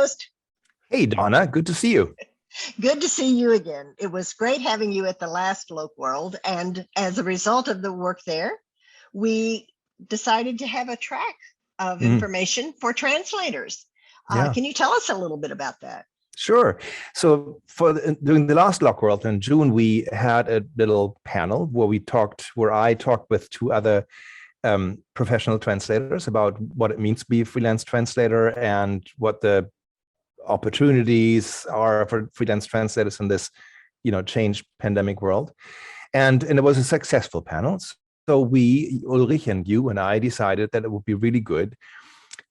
Jost. Hey, Donna, good to see you. Good to see you again. It was great having you at the last LocWorld, and as a result of the work there, we decided to have a track of information for translators. Can you tell us a little bit about that? Sure. So during the last LocWorld in June, we had a little panel where I talked with two other professional translators about what it means to be a freelance translator and what the opportunities are for freelance translators in this, changed pandemic world. And it was a successful panel. So Ulrich and you and I decided that it would be really good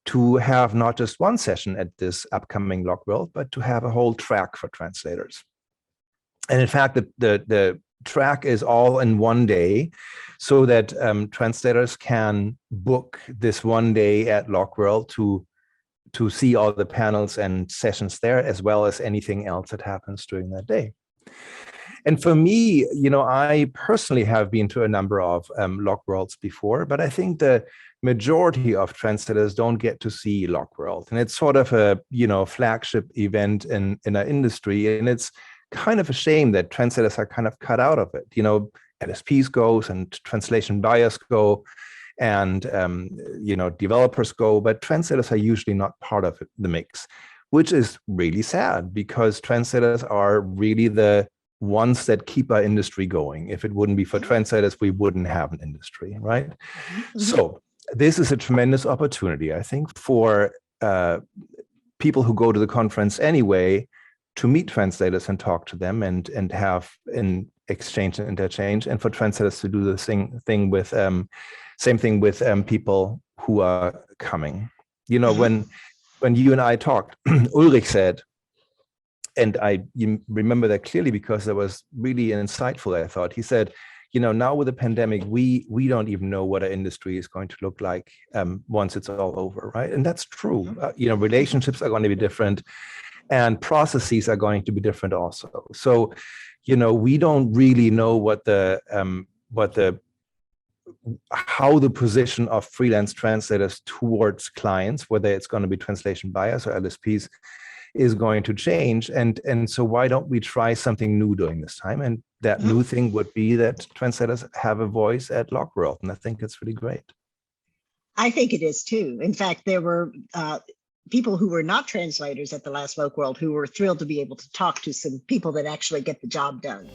to have not just one session at this upcoming LocWorld, but to have a whole track for translators. And in fact, the track is all in one day so that translators can book this one day at LocWorld to see all the panels and sessions there, as well as anything else that happens during that day. And for me, I personally have been to a number of LocWorlds before, but I think the majority of translators don't get to see LocWorld. And it's sort of a, flagship event in our industry. And it's kind of a shame that translators are kind of cut out of it. LSPs goes and translation buyers go, and developers go, but translators are usually not part of the mix, which is really sad because translators are really the ones that keep our industry going. If it wouldn't be for translators, we wouldn't have an industry, right? So this is a tremendous opportunity, I think, for people who go to the conference anyway to meet translators and talk to them and have an exchange and interchange, and for translators to do the same thing with people who are coming. When you and I talked, Ulrich said, and you remember that clearly because that was really insightful, I thought. He said, now with the pandemic, we don't even know what our industry is going to look like once it's all over, right? And that's true. Relationships are going to be different and processes are going to be different also. So, we don't really know how the position of freelance translators towards clients, whether it's going to be translation buyers or LSPs, is going to change. And so why don't we try something new during this time? And that new thing would be that translators have a voice at LocWorld. And I think it's really great. I think it is too. In fact, there were people who were not translators at the last LocWorld who were thrilled to be able to talk to some people that actually get the job done.